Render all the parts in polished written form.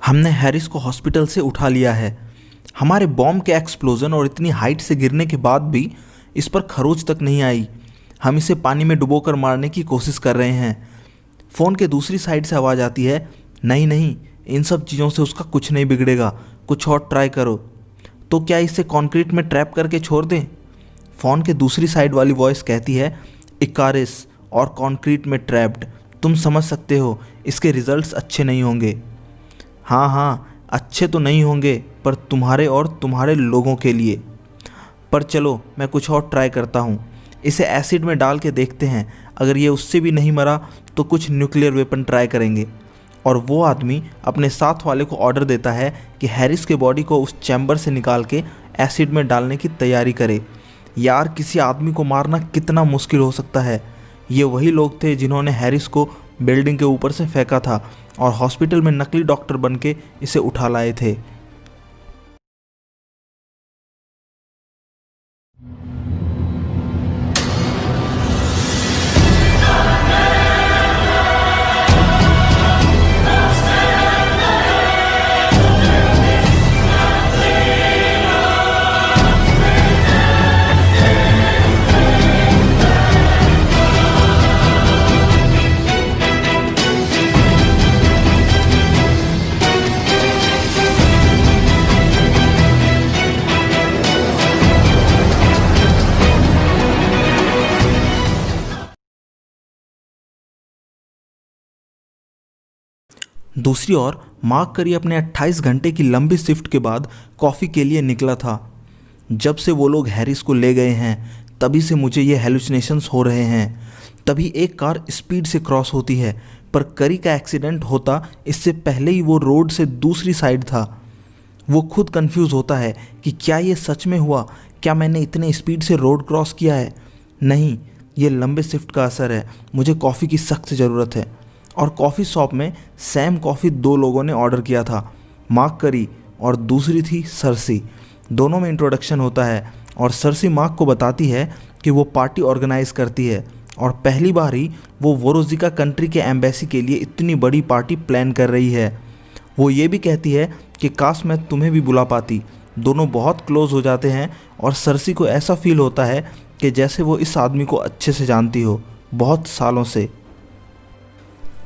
हमने हैरिस को हॉस्पिटल से उठा लिया है। हमारे बॉम्ब के एक्सप्लोजन और इतनी हाइट से गिरने के बाद भी इस पर खरोच तक नहीं आई। हम इसे पानी में डुबोकर मारने की कोशिश कर रहे हैं। फ़ोन के दूसरी साइड से आवाज़ आती है, नहीं नहीं, इन सब चीज़ों से उसका कुछ नहीं बिगड़ेगा, कुछ और ट्राई करो। तो क्या इसे कंक्रीट में ट्रैप करके छोड़ दें? फ़ोन के दूसरी साइड वाली वॉइस कहती है, इकारिस और कंक्रीट में ट्रैप्ड, तुम समझ सकते हो इसके रिजल्ट्स अच्छे नहीं होंगे। हाँ हाँ, अच्छे तो नहीं होंगे, पर तुम्हारे और तुम्हारे लोगों के लिए। पर चलो मैं कुछ और ट्राई करता हूँ। इसे एसिड में डाल के देखते हैं, अगर ये उससे भी नहीं मरा तो कुछ न्यूक्लियर वेपन ट्राई करेंगे। और वो आदमी अपने साथ वाले को ऑर्डर देता है कि हैरिस के बॉडी को उस चैम्बर से निकाल के एसिड में डालने की तैयारी करे। यार, किसी आदमी को मारना कितना मुश्किल हो सकता है। ये वही लोग थे जिन्होंने हैरिस को बिल्डिंग के ऊपर से फेंका था और हॉस्पिटल में नकली डॉक्टर बन के इसे उठा लाए थे। दूसरी ओर मार्क करी अपने 28 घंटे की लंबी शिफ्ट के बाद कॉफ़ी के लिए निकला था। जब से वो लोग हैरिस को ले गए हैं तभी से मुझे ये हेलुसिनेशंस हो रहे हैं। तभी एक कार स्पीड से क्रॉस होती है, पर करी का एक्सीडेंट होता इससे पहले ही वो रोड से दूसरी साइड था। वो खुद कंफ्यूज होता है कि क्या ये सच में हुआ, क्या मैंने इतने स्पीड से रोड क्रॉस किया है। नहीं, ये लंबे शिफ्ट का असर है। मुझे कॉफ़ी की सख्त ज़रूरत है। और कॉफ़ी शॉप में सैम कॉफ़ी 2 लोगों ने ऑर्डर किया था, मार्क करी और दूसरी थी सरसी। दोनों में इंट्रोडक्शन होता है और सरसी मार्क को बताती है कि वो पार्टी ऑर्गेनाइज़ करती है और पहली बार ही वो वोरोजिका कंट्री के एम्बेसी के लिए इतनी बड़ी पार्टी प्लान कर रही है। वो ये भी कहती है कि काश मैं तुम्हें भी बुला पाती। दोनों बहुत क्लोज हो जाते हैं और सरसी को ऐसा फील होता है कि जैसे वो इस आदमी को अच्छे से जानती हो, बहुत सालों से।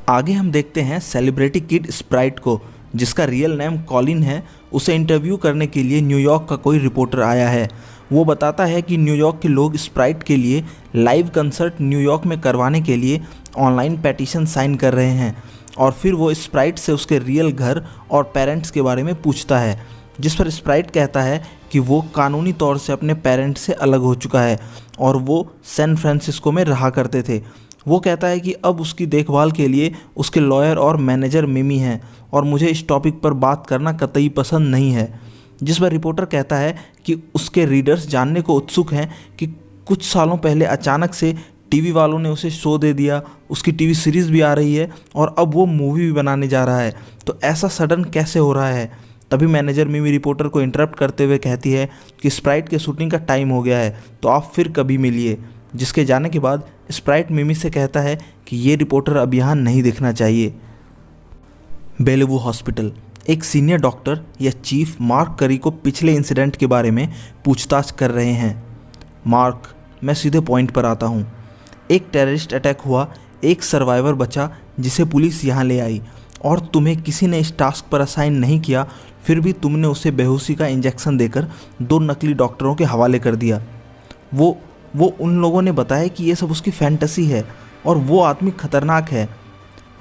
आगे हम देखते हैं सेलिब्रिटी किड स्प्राइट को, जिसका रियल नेम कॉलिन है। उसे इंटरव्यू करने के लिए न्यूयॉर्क का कोई रिपोर्टर आया है। वो बताता है कि न्यूयॉर्क के लोग स्प्राइट के लिए लाइव कंसर्ट न्यूयॉर्क में करवाने के लिए ऑनलाइन पेटिशन साइन कर रहे हैं। और फिर वो स्प्राइट से उसके रियल घर और पेरेंट्स के बारे में पूछता है, जिस पर स्प्राइट कहता है कि वो कानूनी तौर से अपने पेरेंट्स से अलग हो चुका है और वो सैन फ्रांसिस्को में रहा करते थे। वो कहता है कि अब उसकी देखभाल के लिए उसके लॉयर और मैनेजर मिमी हैं और मुझे इस टॉपिक पर बात करना कतई पसंद नहीं है। जिस पर रिपोर्टर कहता है कि उसके रीडर्स जानने को उत्सुक हैं कि कुछ सालों पहले अचानक से टीवी वालों ने उसे शो दे दिया, उसकी टीवी सीरीज़ भी आ रही है और अब वो मूवी भी बनाने जा रहा है, तो ऐसा सडन कैसे हो रहा है। तभी मैनेजर मिमी रिपोर्टर को इंटरप्ट करते हुए कहती है कि स्प्राइट के शूटिंग का टाइम हो गया है, तो आप फिर कभी मिलिए। जिसके जाने के बाद स्प्राइट मिमी से कहता है कि ये रिपोर्टर अब यहाँ नहीं दिखना चाहिए। बेलेवू हॉस्पिटल। एक सीनियर डॉक्टर या चीफ मार्क करी को पिछले इंसिडेंट के बारे में पूछताछ कर रहे हैं। मार्क, मैं सीधे पॉइंट पर आता हूँ। एक टेररिस्ट अटैक हुआ, एक सर्वाइवर बचा जिसे पुलिस यहाँ ले आई और तुम्हें किसी ने इस टास्क पर असाइन नहीं किया, फिर भी तुमने उसे बेहोशी का इंजेक्शन देकर 2 नकली डॉक्टरों के हवाले कर दिया। वो उन लोगों ने बताया कि ये सब उसकी फैंटेसी है और वो आदमी खतरनाक है।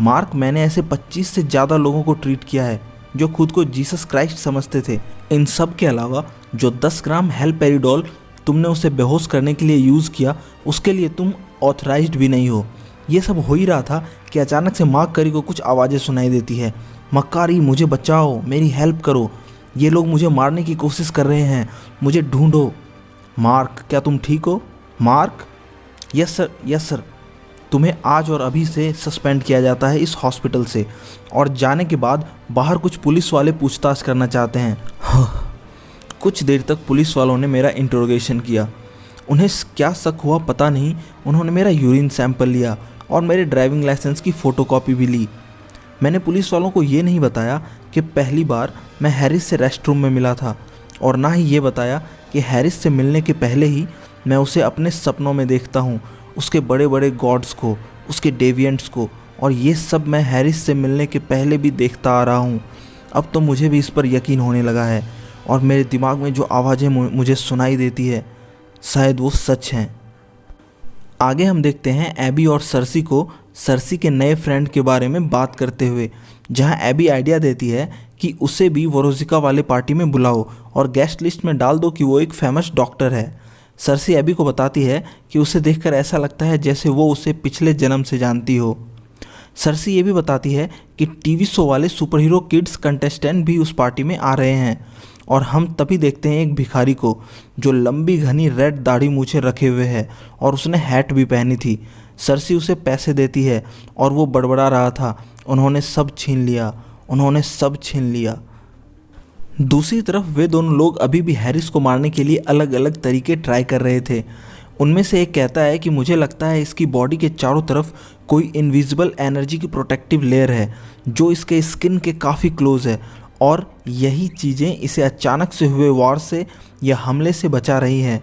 मार्क, मैंने ऐसे 25 से ज़्यादा लोगों को ट्रीट किया है जो खुद को जीसस क्राइस्ट समझते थे। इन सब के अलावा जो 10 ग्राम हेलपेरिडोल तुमने उसे बेहोश करने के लिए यूज़ किया, उसके लिए तुम ऑथराइज्ड भी नहीं हो। ये सब हो ही रहा था कि अचानक से मार्क करी को कुछ आवाज़ें सुनाई देती है। मक्कारी, मुझे बचाओ, मेरी हेल्प करो, ये लोग मुझे मारने की कोशिश कर रहे हैं, मुझे ढूंढो। मार्क, क्या तुम ठीक हो? Mark, yes sir. तुम्हें आज और अभी से सस्पेंड किया जाता है इस हॉस्पिटल से, और जाने के बाद बाहर कुछ पुलिस वाले पूछताछ करना चाहते हैं। कुछ देर तक पुलिस वालों ने मेरा इंटरोगेशन किया। उन्हें क्या शक हुआ पता नहीं, उन्होंने मेरा यूरिन सैंपल लिया और मेरे ड्राइविंग लाइसेंस की फ़ोटोकॉपी भी ली। मैंने पुलिस वालों को ये नहीं बताया कि पहली बार मैं हैरिस से रेस्टरूम में मिला था, और ना ही ये बताया कि हैरिस से मिलने के पहले ही मैं उसे अपने सपनों में देखता हूँ, उसके बड़े बड़े गॉड्स को, उसके डेविएंट्स को, और ये सब मैं हैरिस से मिलने के पहले भी देखता आ रहा हूँ। अब तो मुझे भी इस पर यकीन होने लगा है, और मेरे दिमाग में जो आवाज़ें मुझे सुनाई देती है शायद वो सच हैं। आगे हम देखते हैं एबी और सर्सी को सर्सी के नए फ्रेंड के बारे में बात करते हुए, जहां एबी आइडिया देती है कि उसे भी वोरोजिका वाले पार्टी में बुलाओ और गेस्ट लिस्ट में डाल दो कि वो एक फेमस डॉक्टर है। सर्सी एबी को बताती है कि उसे देखकर ऐसा लगता है जैसे वो उसे पिछले जन्म से जानती हो। सर्सी ये भी बताती है कि टीवी शो वाले सुपर हीरो किड्स कंटेस्टेंट भी उस पार्टी में आ रहे हैं, और हम तभी देखते हैं एक भिखारी को जो लंबी घनी रेड दाढ़ी मूछें रखे हुए है और उसने हैट भी पहनी थी। सर्सी उसे पैसे देती है और वो बड़बड़ा रहा था, उन्होंने सब छीन लिया, उन्होंने सब छीन लिया। दूसरी तरफ वे दोनों लोग अभी भी हैरिस को मारने के लिए अलग अलग तरीके ट्राई कर रहे थे। उनमें से एक कहता है कि मुझे लगता है इसकी बॉडी के चारों तरफ कोई इनविजिबल एनर्जी की प्रोटेक्टिव लेयर है जो इसके स्किन के काफ़ी क्लोज है, और यही चीज़ें इसे अचानक से हुए वार से या हमले से बचा रही हैं।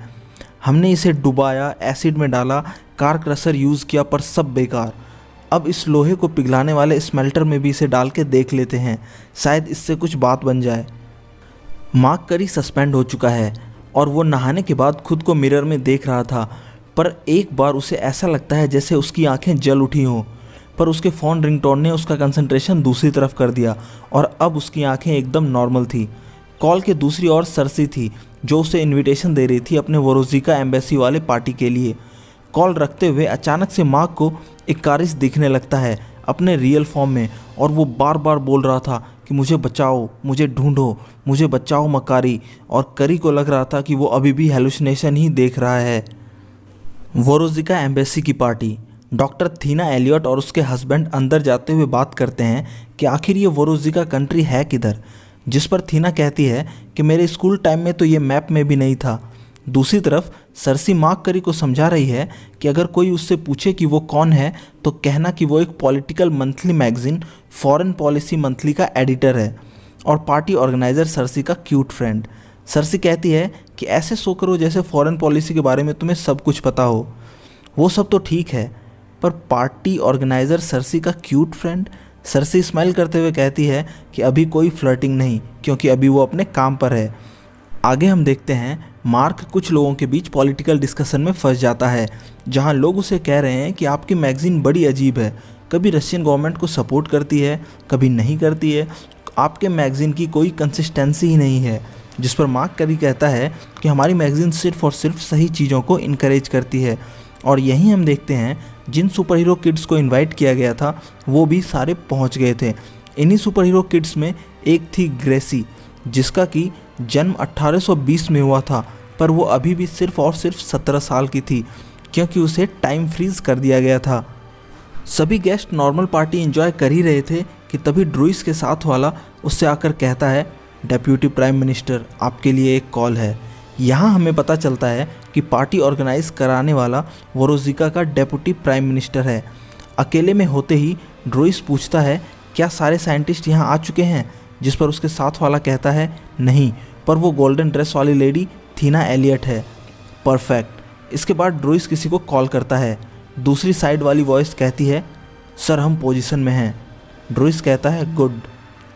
हमने इसे डुबाया, एसिड में डाला, कार क्रशर यूज़ किया, पर सब बेकार। अब इस लोहे को पिघलाने वाले स्मेल्टर में भी इसे डाल के देख लेते हैं, शायद इससे कुछ बात बन जाए। मार्क करी सस्पेंड हो चुका है और वो नहाने के बाद खुद को मिरर में देख रहा था, पर एक बार उसे ऐसा लगता है जैसे उसकी आंखें जल उठी हों, पर उसके फ़ोन रिंगटोन ने उसका कंसंट्रेशन दूसरी तरफ कर दिया और अब उसकी आंखें एकदम नॉर्मल थी। कॉल के दूसरी ओर सर्सी थी जो उसे इनविटेशन दे रही थी अपने वोरोजिका एम्बेसी वाले पार्टी के लिए। कॉल रखते हुए अचानक से मार्क को इकारिस दिखने लगता है अपने रियल फॉर्म में, और वो बार बार बोल रहा था कि मुझे बचाओ, मुझे ढूंढो, मुझे बचाओ मकारी, और करी को लग रहा था कि वो अभी भी हेलुसिनेशन ही देख रहा है। वोरोजिका एम्बेसी की पार्टी। डॉक्टर थीना एलियट और उसके हस्बैंड अंदर जाते हुए बात करते हैं कि आखिर ये वोरोजिका कंट्री है किधर, जिस पर थीना कहती है कि मेरे स्कूल टाइम में तो ये मैप में भी नहीं था। दूसरी तरफ सर्सी मार्क करी को समझा रही है कि अगर कोई उससे पूछे कि वो कौन है तो कहना कि वो एक political monthly magazine foreign policy monthly का एडिटर है और पार्टी ऑर्गेनाइजर सर्सी का क्यूट फ्रेंड। सर्सी कहती है कि ऐसे शो करो जैसे फॉरेन पॉलिसी के बारे में तुम्हें सब कुछ पता हो। वो सब तो ठीक है, पर पार्टी ऑर्गेनाइजर सर्सी का क्यूट फ्रेंड। सर्सी स्माइल करते हुए कहती है कि अभी कोई फ्लर्टिंग नहीं, क्योंकि अभी वो अपने काम पर है। आगे हम देखते हैं मार्क कुछ लोगों के बीच पॉलिटिकल डिस्कशन में फंस जाता है, जहां लोग उसे कह रहे हैं कि आपकी मैगजीन बड़ी अजीब है, कभी रशियन गवर्नमेंट को सपोर्ट करती है, कभी नहीं करती है, आपके मैगजीन की कोई कंसिस्टेंसी ही नहीं है। जिस पर मार्क करी कहता है कि हमारी मैगजीन सिर्फ और सिर्फ सही चीज़ों को इनकरेज करती है। और यहीं हम देखते हैं जिन सुपर हीरो किड्स को इनवाइट किया गया था वो भी सारे पहुंच गए थे। इन्हीं सुपर हीरो किड्स में एक थी ग्रेसी, जिसका कि जन्म 1820 में हुआ था, पर वो अभी भी सिर्फ और सिर्फ 17 साल की थी, क्योंकि उसे टाइम फ्रीज कर दिया गया था। सभी गेस्ट नॉर्मल पार्टी एंजॉय कर ही रहे थे कि तभी ड्रूइस के साथ वाला उससे आकर कहता है, डेप्यूटी प्राइम मिनिस्टर आपके लिए एक कॉल है। यहाँ हमें पता चलता है कि पार्टी ऑर्गेनाइज कराने वाला वोरोजिका का डेप्यूटी प्राइम मिनिस्टर है। अकेले में होते ही ड्रूइस पूछता है, क्या सारे साइंटिस्ट यहाँ आ चुके हैं? जिस पर उसके साथ वाला कहता है, नहीं, पर वो गोल्डन ड्रेस वाली लेडी थीना एलियट है। परफेक्ट। इसके बाद ड्रूइस किसी को कॉल करता है। दूसरी साइड वाली वॉइस कहती है, सर हम पोजीशन में हैं। ड्रूइस कहता है, गुड।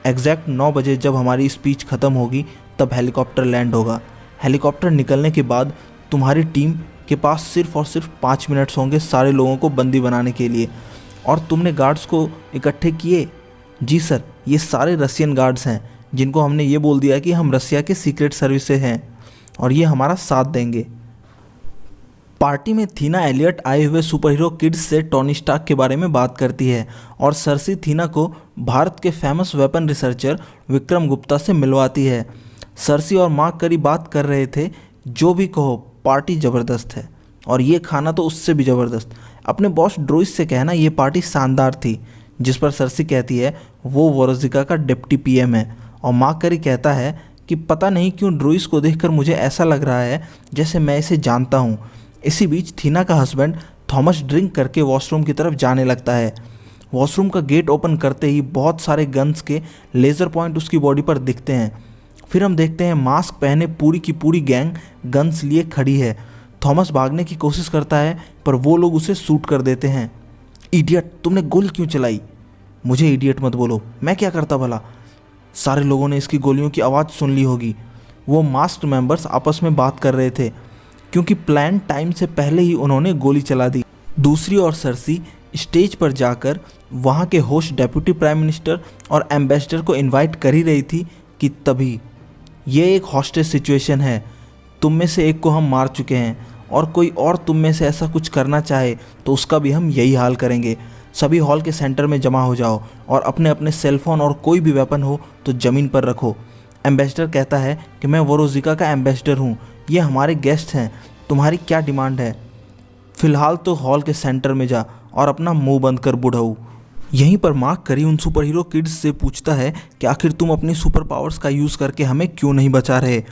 एग्जैक्ट 9 बजे जब हमारी स्पीच ख़त्म होगी तब हेलीकॉप्टर लैंड होगा। हेलीकॉप्टर निकलने के बाद तुम्हारी टीम के पास सिर्फ और सिर्फ 5 मिनट्स होंगे सारे लोगों को बंदी बनाने के लिए। और तुमने गार्ड्स को इकट्ठे किए? जी सर, ये सारे रशियन गार्ड्स हैं जिनको हमने ये बोल दिया कि हम रसिया के सीक्रेट सर्विस से हैं और ये हमारा साथ देंगे। पार्टी में थीना एलियट आए हुए सुपर हीरो किड्स से टोनी स्टार्क के बारे में बात करती है और सर्सी थीना को भारत के famous weapon researcher Vikram Gupta से मिलवाती है। सर्सी और मार्क करी बात कर रहे थे, जो भी कहो पार्टी ज़बरदस्त है और ये खाना तो उससे भी ज़बरदस्त। अपने बॉस ड्रूइस से कहना ये पार्टी शानदार थी। जिस पर सर्सी कहती है वो वोरोजिका का डिप्टी पीएम है, और मार्क करी कहता है कि पता नहीं क्यों ड्रूइस को देखकर मुझे ऐसा लग रहा है जैसे मैं इसे जानता हूँ। इसी बीच थीना का हस्बैंड थॉमस ड्रिंक करके वॉशरूम की तरफ जाने लगता है वॉशरूम का गेट ओपन करते ही बहुत सारे गन्स के लेज़र पॉइंट उसकी बॉडी पर दिखते हैं। फिर हम देखते हैं मास्क पहने पूरी की पूरी गैंग गन्स लिए खड़ी है। थॉमस भागने की कोशिश करता है पर वो लोग उसे शूट कर देते हैं। इडियट, तुमने गोली क्यों चलाई? मुझे इडियट मत बोलो, मैं क्या करता भला? सारे लोगों ने इसकी गोलियों की आवाज़ सुन ली होगी। वो मास्क्ड मेंबर्स आपस में बात कर रहे थे क्योंकि प्लान टाइम से पहले ही उन्होंने गोली चला दी। दूसरी ओर सरसी स्टेज पर जाकर वहाँ के होस्ट डेप्यूटी प्राइम मिनिस्टर और एम्बेसडर को इनवाइट कर ही रही थी कि तभी ये एक हॉस्टेज सिचुएशन है, तुम में से एक को हम मार चुके हैं और कोई और तुम में से ऐसा कुछ करना चाहे तो उसका भी हम यही हाल करेंगे। सभी हॉल के सेंटर में जमा हो जाओ और अपने अपने सेलफोन और कोई भी वेपन हो तो ज़मीन पर रखो। एम्बेसडर कहता है कि मैं वोरोजिका का एम्बेसडर हूँ, ये हमारे गेस्ट हैं, तुम्हारी क्या डिमांड है? फ़िलहाल तो हॉल के सेंटर में जा और अपना मुंह बंद कर बुढ़ऊ। यहीं पर मार्क करी उन सुपर हीरो किड्स से पूछता है कि आखिर तुम अपनी सुपर पावर्स का यूज़ करके हमें क्यों नहीं बचा रहे,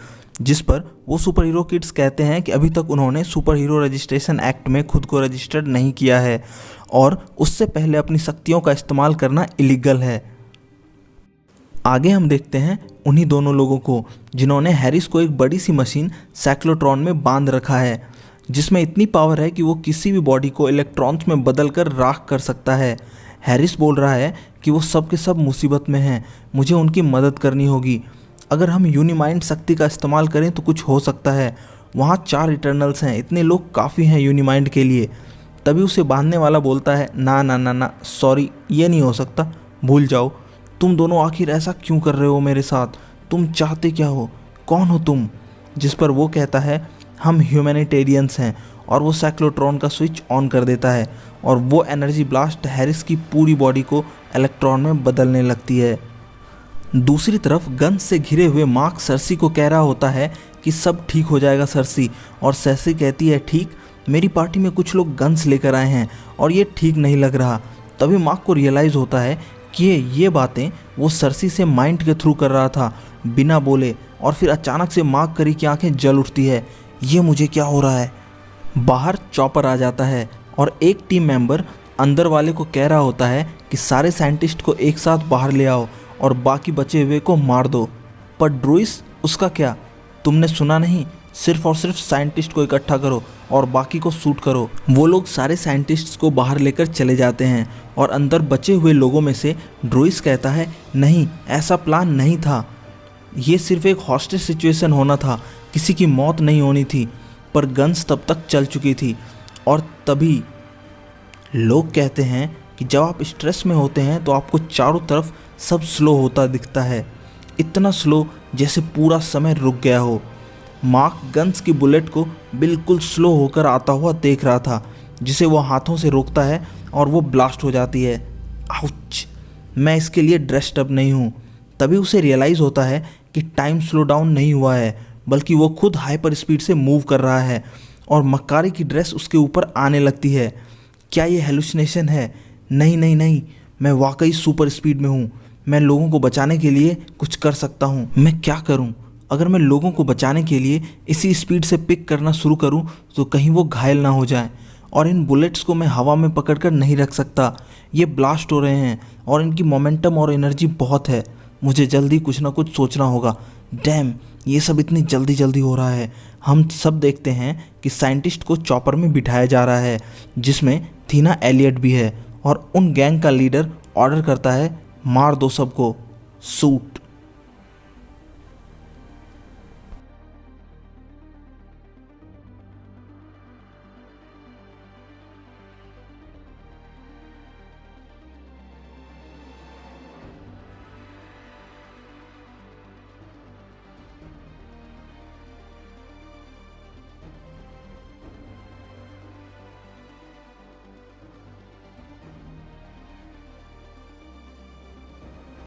जिस पर वो सुपर हीरो किड्स कहते हैं कि अभी तक उन्होंने सुपर हीरो रजिस्ट्रेशन एक्ट में खुद को रजिस्टर्ड नहीं किया है और उससे पहले अपनी शक्तियों का इस्तेमाल करना इलीगल है। आगे हम देखते हैं उन्हीं दोनों लोगों को जिन्होंने हैरिस को एक बड़ी सी मशीन साइक्लोट्रॉन में बांध रखा है, जिसमें इतनी पावर है कि वो किसी भी बॉडी को इलेक्ट्रॉन्स में बदल कर राख कर सकता है। हैरिस बोल रहा है कि वो सब के सब मुसीबत में हैं, मुझे उनकी मदद करनी होगी। अगर हम यूनिमाइंड शक्ति का इस्तेमाल करें तो कुछ हो सकता है। वहाँ 4 इटर्नल्स हैं, इतने लोग काफ़ी हैं यूनिमाइंड के लिए। तभी उसे बांधने वाला बोलता है ना ना ना ना, सॉरी, ये नहीं हो सकता, भूल जाओ। तुम दोनों आखिर ऐसा क्यों कर रहे हो मेरे साथ? तुम चाहते क्या हो? कौन हो तुम? जिस पर वो कहता है हम ह्यूमैनिटेरियंस हैं, और वो साइक्लोट्रॉन का स्विच ऑन कर देता है और वो एनर्जी ब्लास्ट हैरिस की पूरी बॉडी को इलेक्ट्रॉन में बदलने लगती है। दूसरी तरफ गन से घिरे हुए मार्क सरसी को कह रहा होता है कि सब ठीक हो जाएगा सरसी, और सरसी कहती है ठीक, मेरी पार्टी में कुछ लोग गन्स लेकर आए हैं और ये ठीक नहीं लग रहा। तभी मार्क को रियलाइज़ होता है कि ये बातें वो सरसी से माइंड के थ्रू कर रहा था बिना बोले, और फिर अचानक से मार्क करी की आंखें जल उठती है, ये मुझे क्या हो रहा है? बाहर चॉपर आ जाता है और एक टीम मेंबर अंदर वाले को कह रहा होता है कि सारे साइंटिस्ट को एक साथ बाहर ले आओ और बाकी बचे हुए को मार दो। पर ड्रूइस, उसका क्या? तुमने सुना नहीं? सिर्फ और सिर्फ साइंटिस्ट को इकट्ठा करो और बाकी को शूट करो। वो लोग सारे साइंटिस्ट्स को बाहर लेकर चले जाते हैं और अंदर बचे हुए लोगों में से ड्रूइस कहता है नहीं, ऐसा प्लान नहीं था, ये सिर्फ एक हॉस्टेज सिचुएशन होना था, किसी की मौत नहीं होनी थी। पर गन्स तब तक चल चुकी थी। और तभी लोग कहते हैं कि जब आप स्ट्रेस में होते हैं तो आपको चारों तरफ सब स्लो होता दिखता है, इतना स्लो जैसे पूरा समय रुक गया हो। मार्क गन्स की बुलेट को बिल्कुल स्लो होकर आता हुआ देख रहा था, जिसे वो हाथों से रोकता है और वो ब्लास्ट हो जाती है। आउच, मैं इसके लिए ड्रेस्ड अप नहीं हूँ। तभी उसे रियलाइज़ होता है कि टाइम स्लो डाउन नहीं हुआ है, बल्कि वो खुद हाइपर स्पीड से मूव कर रहा है और मक्कारी की ड्रेस उसके ऊपर आने लगती है। क्या ये हेलुसिनेशन है? नहीं नहीं नहीं, मैं वाकई सुपर स्पीड में हूँ। मैं लोगों को बचाने के लिए कुछ कर सकता हूँ। मैं क्या करूँ? अगर मैं लोगों को बचाने के लिए इसी स्पीड से पिक करना शुरू करूँ तो कहीं वो घायल ना हो जाए, और इन बुलेट्स को मैं हवा में पकड़कर नहीं रख सकता। ये ब्लास्ट हो रहे हैं और इनकी मोमेंटम और एनर्जी बहुत है। मुझे जल्दी कुछ ना कुछ सोचना होगा। डैम, ये सब इतनी जल्दी जल्दी हो रहा है। हम सब देखते हैं कि साइंटिस्ट को चॉपर में बिठाया जा रहा है, जिसमें थीना एलियट भी है, और उन गैंग का लीडर ऑर्डर करता है मार दो सबको, शूट।